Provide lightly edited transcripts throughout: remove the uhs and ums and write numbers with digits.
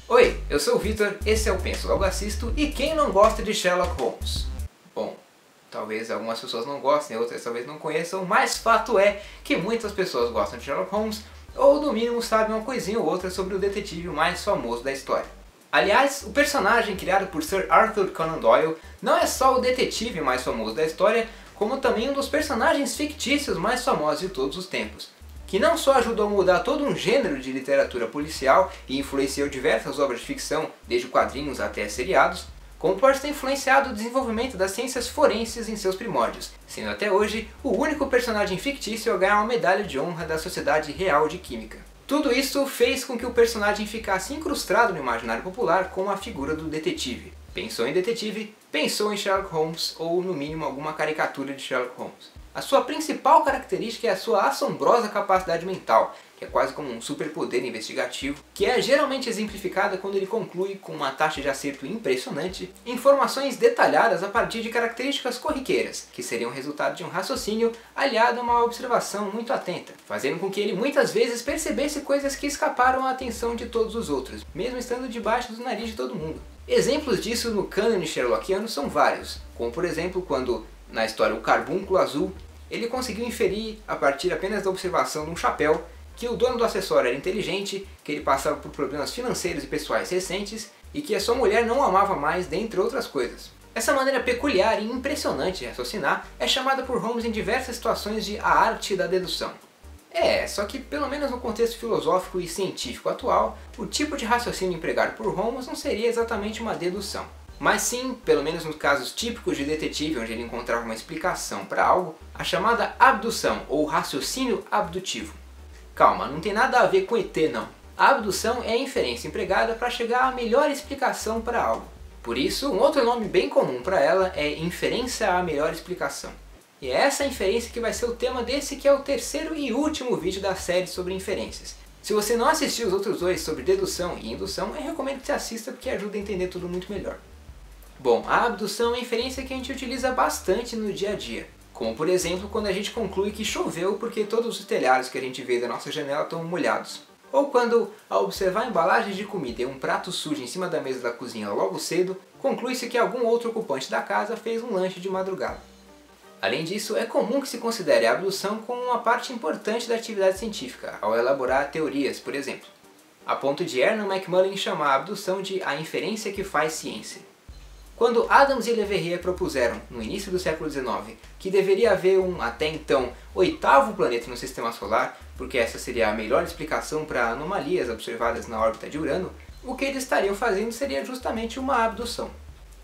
Oi, eu sou o Vitor, esse é o Penso Logo Assisto, e quem não gosta de Sherlock Holmes? Bom, talvez algumas pessoas não gostem, outras talvez não conheçam, mas fato é que muitas pessoas gostam de Sherlock Holmes, ou no mínimo sabem uma coisinha ou outra sobre o detetive mais famoso da história. Aliás, o personagem criado por Sir Arthur Conan Doyle não é só o detetive mais famoso da história, como também um dos personagens fictícios mais famosos de todos os tempos, que não só ajudou a mudar todo um gênero de literatura policial e influenciou diversas obras de ficção, desde quadrinhos até seriados, como pode ter influenciado o desenvolvimento das ciências forenses em seus primórdios, sendo até hoje o único personagem fictício a ganhar uma medalha de honra da Sociedade Real de Química. Tudo isso fez com que o personagem ficasse incrustado no imaginário popular com a figura do detetive. Pensou em detetive, pensou em Sherlock Holmes, ou no mínimo alguma caricatura de Sherlock Holmes. A sua principal característica é a sua assombrosa capacidade mental, que é quase como um superpoder investigativo, que é geralmente exemplificada quando ele conclui com uma taxa de acerto impressionante, informações detalhadas a partir de características corriqueiras, que seriam resultado de um raciocínio aliado a uma observação muito atenta, fazendo com que ele muitas vezes percebesse coisas que escaparam à atenção de todos os outros, mesmo estando debaixo do nariz de todo mundo. Exemplos disso no cânone sherlockiano são vários, como por exemplo quando, na história O Carbúnculo Azul, ele conseguiu inferir, a partir apenas da observação de um chapéu, que o dono do acessório era inteligente, que ele passava por problemas financeiros e pessoais recentes, e que a sua mulher não o amava mais, dentre outras coisas. Essa maneira peculiar e impressionante de raciocinar é chamada por Holmes em diversas situações de a arte da dedução. Só que pelo menos no contexto filosófico e científico atual, o tipo de raciocínio empregado por Holmes não seria exatamente uma dedução. Mas sim, pelo menos nos casos típicos de detetive onde ele encontrava uma explicação para algo, a chamada abdução ou raciocínio abdutivo. Calma, não tem nada a ver com ET não. A abdução é a inferência empregada para chegar à melhor explicação para algo. Por isso, um outro nome bem comum para ela é inferência à melhor explicação. E é essa inferência que vai ser o tema desse que é o terceiro e último vídeo da série sobre inferências. Se você não assistiu os outros dois sobre dedução e indução, eu recomendo que você assista porque ajuda a entender tudo muito melhor. Bom, a abdução é a inferência que a gente utiliza bastante no dia a dia. Como por exemplo, quando a gente conclui que choveu porque todos os telhados que a gente vê da nossa janela estão molhados. Ou quando, ao observar embalagens de comida e um prato sujo em cima da mesa da cozinha logo cedo, conclui-se que algum outro ocupante da casa fez um lanche de madrugada. Além disso, é comum que se considere a abdução como uma parte importante da atividade científica, ao elaborar teorias, por exemplo. A ponto de Ernest Macmillan chamar a abdução de a inferência que faz ciência. Quando Adams e Leverrier propuseram, no início do século XIX, que deveria haver um, até então, oitavo planeta no Sistema Solar, porque essa seria a melhor explicação para anomalias observadas na órbita de Urano, o que eles estariam fazendo seria justamente uma abdução.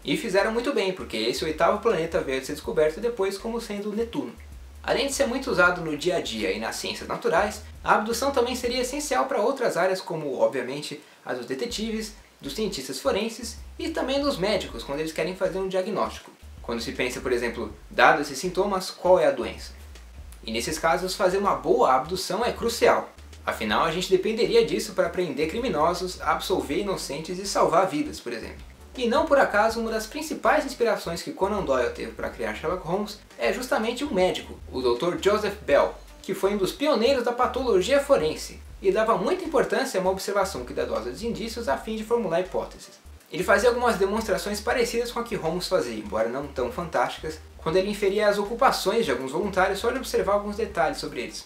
E fizeram muito bem, porque esse oitavo planeta veio a ser descoberto depois como sendo Netuno. Além de ser muito usado no dia a dia e nas ciências naturais, a abdução também seria essencial para outras áreas como, obviamente, a dos detetives, dos cientistas forenses e também dos médicos quando eles querem fazer um diagnóstico. Quando se pensa, por exemplo, dados esses sintomas, qual é a doença? E nesses casos, fazer uma boa abdução é crucial. Afinal, a gente dependeria disso para prender criminosos, absolver inocentes e salvar vidas, por exemplo. E não por acaso, uma das principais inspirações que Conan Doyle teve para criar Sherlock Holmes é justamente um médico, o Dr. Joseph Bell, que foi um dos pioneiros da patologia forense e dava muita importância a uma observação cuidadosa dos indícios a fim de formular hipóteses. Ele fazia algumas demonstrações parecidas com a que Holmes fazia, embora não tão fantásticas, quando ele inferia as ocupações de alguns voluntários só de observar alguns detalhes sobre eles.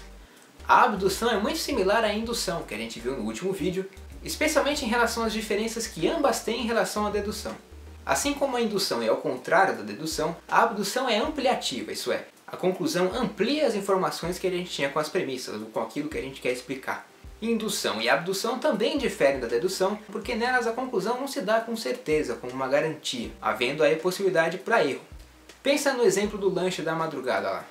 A abdução é muito similar à indução, que a gente viu no último vídeo, especialmente em relação às diferenças que ambas têm em relação à dedução. Assim como a indução é ao contrário da dedução, a abdução é ampliativa, isso é, a conclusão amplia as informações que a gente tinha com as premissas, ou com aquilo que a gente quer explicar. Indução e abdução também diferem da dedução, porque nelas a conclusão não se dá com certeza, como uma garantia, havendo aí possibilidade para erro. Pensa no exemplo do lanche da madrugada lá.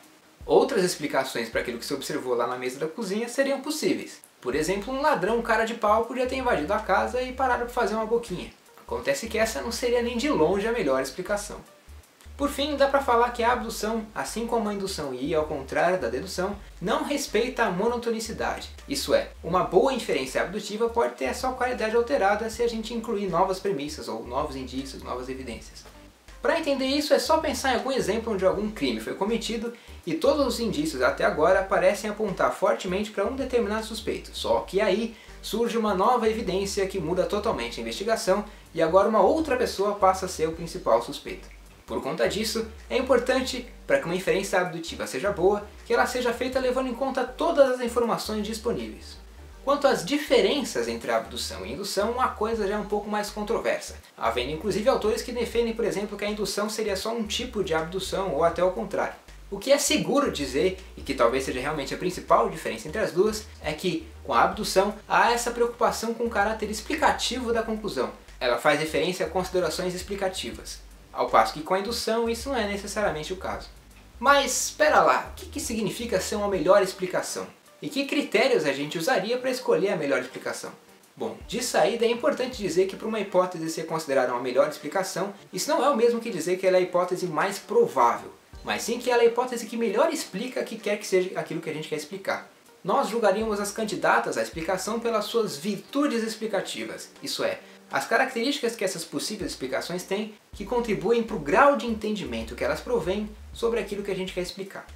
Outras explicações para aquilo que se observou lá na mesa da cozinha seriam possíveis. Por exemplo, um ladrão cara de pau podia ter invadido a casa e parado para fazer uma boquinha. Acontece que essa não seria nem de longe a melhor explicação. Por fim, dá para falar que a abdução, assim como a indução e ao contrário da dedução, não respeita a monotonicidade. Isso é, uma boa inferência abdutiva pode ter a sua qualidade alterada se a gente incluir novas premissas ou novos indícios, novas evidências. Para entender isso é só pensar em algum exemplo onde algum crime foi cometido e todos os indícios até agora parecem apontar fortemente para um determinado suspeito, só que aí surge uma nova evidência que muda totalmente a investigação e agora uma outra pessoa passa a ser o principal suspeito. Por conta disso, é importante, para que uma inferência abdutiva seja boa, que ela seja feita levando em conta todas as informações disponíveis. Quanto às diferenças entre a abdução e indução, a coisa já é um pouco mais controversa, havendo inclusive autores que defendem, por exemplo, que a indução seria só um tipo de abdução ou até o contrário. O que é seguro dizer, e que talvez seja realmente a principal diferença entre as duas, é que com a abdução há essa preocupação com o caráter explicativo da conclusão. Ela faz referência a considerações explicativas, ao passo que com a indução isso não é necessariamente o caso. Mas espera lá, o que significa ser uma melhor explicação? E que critérios a gente usaria para escolher a melhor explicação? Bom, de saída é importante dizer que para uma hipótese ser considerada uma melhor explicação, isso não é o mesmo que dizer que ela é a hipótese mais provável, mas sim que ela é a hipótese que melhor explica o que quer que seja aquilo que a gente quer explicar. Nós julgaríamos as candidatas à explicação pelas suas virtudes explicativas, isso é, as características que essas possíveis explicações têm que contribuem para o grau de entendimento que elas provêm sobre aquilo que a gente quer explicar.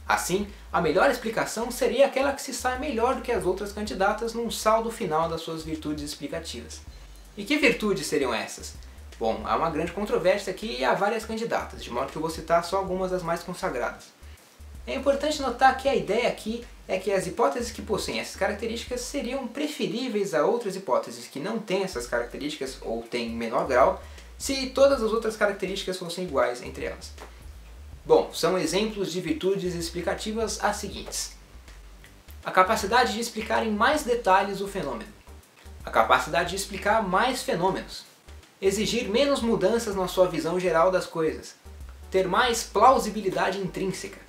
Assim, a melhor explicação seria aquela que se sai melhor do que as outras candidatas num saldo final das suas virtudes explicativas. E que virtudes seriam essas? Bom, há uma grande controvérsia aqui e há várias candidatas, de modo que eu vou citar só algumas das mais consagradas. É importante notar que a ideia aqui é que as hipóteses que possuem essas características seriam preferíveis a outras hipóteses que não têm essas características ou têm menor grau, se todas as outras características fossem iguais entre elas. Bom, são exemplos de virtudes explicativas as seguintes: a capacidade de explicar em mais detalhes o fenômeno, a capacidade de explicar mais fenômenos, exigir menos mudanças na sua visão geral das coisas, ter mais plausibilidade intrínseca,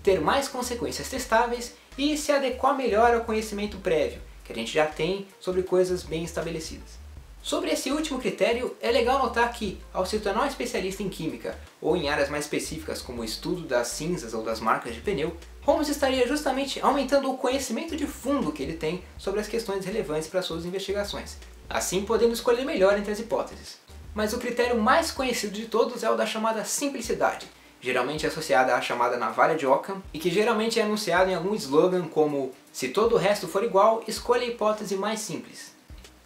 ter mais consequências testáveis e se adequar melhor ao conhecimento prévio, que a gente já tem sobre coisas bem estabelecidas. Sobre esse último critério, é legal notar que, ao se tornar um especialista em química, ou em áreas mais específicas como o estudo das cinzas ou das marcas de pneu, Holmes estaria justamente aumentando o conhecimento de fundo que ele tem sobre as questões relevantes para suas investigações, assim podendo escolher melhor entre as hipóteses. Mas o critério mais conhecido de todos é o da chamada simplicidade, geralmente associada à chamada navalha de Occam, e que geralmente é anunciado em algum slogan como "se todo o resto for igual, escolha a hipótese mais simples".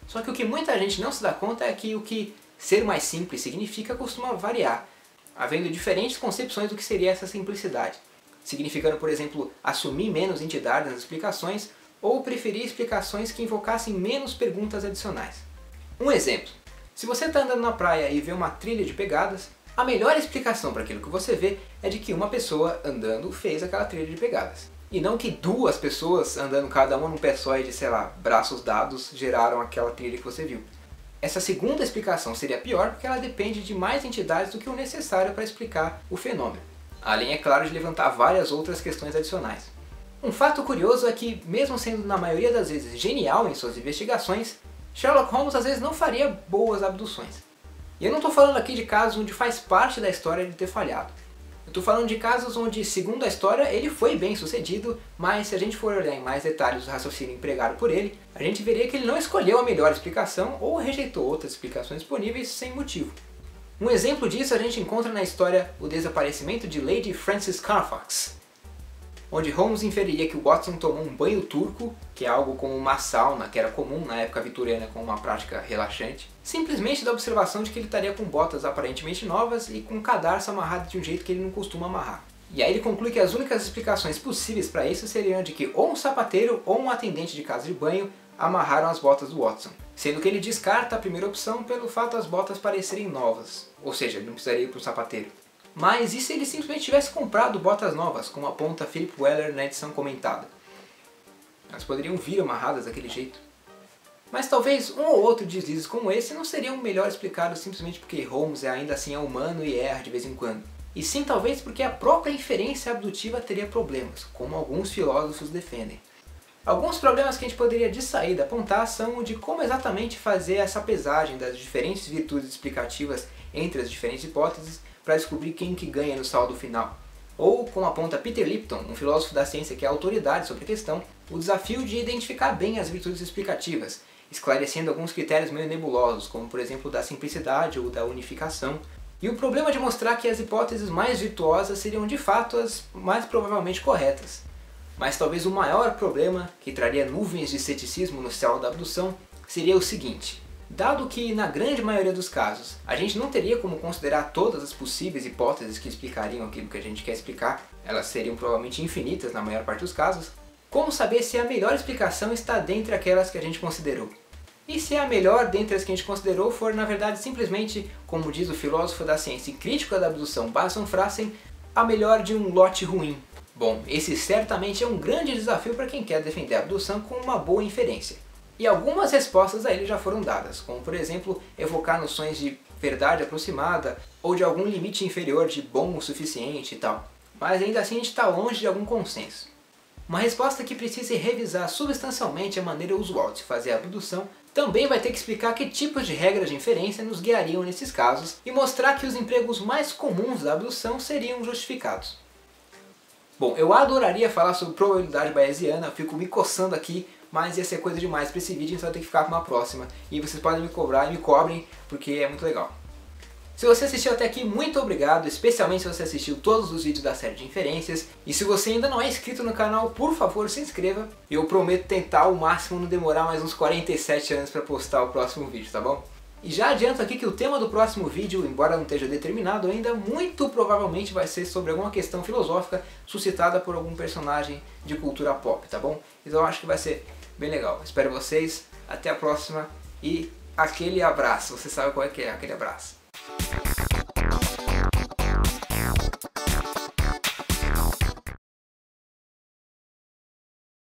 Só que o que muita gente não se dá conta é que o que ser mais simples significa costuma variar, havendo diferentes concepções do que seria essa simplicidade, significando, por exemplo, assumir menos entidades nas explicações ou preferir explicações que invocassem menos perguntas adicionais. Um exemplo: se você está andando na praia e vê uma trilha de pegadas, a melhor explicação para aquilo que você vê é de que uma pessoa andando fez aquela trilha de pegadas. E não que duas pessoas andando cada uma num pé só e de, sei lá, braços dados geraram aquela trilha que você viu. Essa segunda explicação seria pior porque ela depende de mais entidades do que o necessário para explicar o fenômeno. Além, é claro, de levantar várias outras questões adicionais. Um fato curioso é que, mesmo sendo na maioria das vezes genial em suas investigações, Sherlock Holmes às vezes não faria boas abduções. E eu não estou falando aqui de casos onde faz parte da história de ter falhado. Eu estou falando de casos onde, segundo a história, ele foi bem sucedido, mas se a gente for olhar em mais detalhes o raciocínio empregado por ele, a gente veria que ele não escolheu a melhor explicação ou rejeitou outras explicações disponíveis sem motivo. Um exemplo disso a gente encontra na história O Desaparecimento de Lady Frances Carfax, onde Holmes inferiria que o Watson tomou um banho turco, que é algo como uma sauna que era comum na época vitoriana como uma prática relaxante, simplesmente da observação de que ele estaria com botas aparentemente novas e com um cadarço amarrado de um jeito que ele não costuma amarrar. E aí ele conclui que as únicas explicações possíveis para isso seriam de que ou um sapateiro ou um atendente de casa de banho amarraram as botas do Watson, sendo que ele descarta a primeira opção pelo fato das botas parecerem novas, ou seja, ele não precisaria ir para um sapateiro. Mas e se ele simplesmente tivesse comprado botas novas, como aponta Philip Weller na edição comentada? Elas poderiam vir amarradas daquele jeito. Mas talvez um ou outro deslizes como esse não seriam melhor explicados simplesmente porque Holmes ainda assim é humano e erra de vez em quando. E sim talvez porque a própria inferência abdutiva teria problemas, como alguns filósofos defendem. Alguns problemas que a gente poderia de saída apontar são o de como exatamente fazer essa pesagem das diferentes virtudes explicativas entre as diferentes hipóteses para descobrir quem que ganha no saldo final. Ou, como aponta Peter Lipton, um filósofo da ciência que é autoridade sobre a questão, o desafio de identificar bem as virtudes explicativas, esclarecendo alguns critérios meio nebulosos, como por exemplo da simplicidade ou da unificação, e o problema de mostrar que as hipóteses mais virtuosas seriam de fato as mais provavelmente corretas. Mas talvez o maior problema, que traria nuvens de ceticismo no céu da abdução, seria o seguinte: dado que, na grande maioria dos casos, a gente não teria como considerar todas as possíveis hipóteses que explicariam aquilo que a gente quer explicar, elas seriam provavelmente infinitas na maior parte dos casos, como saber se a melhor explicação está dentre aquelas que a gente considerou? E se a melhor dentre as que a gente considerou for, na verdade, simplesmente, como diz o filósofo da ciência e crítico da abdução Basil Frassen, a melhor de um lote ruim? Bom, esse certamente é um grande desafio para quem quer defender a abdução com uma boa inferência. E algumas respostas a ele já foram dadas, como por exemplo, evocar noções de verdade aproximada ou de algum limite inferior de bom o suficiente e tal. Mas ainda assim a gente está longe de algum consenso. Uma resposta que precise revisar substancialmente a maneira usual de se fazer a abdução também vai ter que explicar que tipos de regras de inferência nos guiariam nesses casos e mostrar que os empregos mais comuns da abdução seriam justificados. Bom, eu adoraria falar sobre probabilidade bayesiana, eu fico me coçando aqui, mas ia ser coisa demais para esse vídeo, então vai ter que ficar para uma próxima. E vocês podem me cobrar e me cobrem, porque é muito legal. Se você assistiu até aqui, muito obrigado, especialmente se você assistiu todos os vídeos da série de inferências. E se você ainda não é inscrito no canal, por favor se inscreva. Eu prometo tentar ao máximo não demorar mais uns 47 anos para postar o próximo vídeo, tá bom? E já adianto aqui que o tema do próximo vídeo, embora não esteja determinado ainda, muito provavelmente vai ser sobre alguma questão filosófica suscitada por algum personagem de cultura pop, tá bom? Então eu acho que vai ser bem legal. Espero vocês, até a próxima e aquele abraço. Você sabe qual é que é aquele abraço.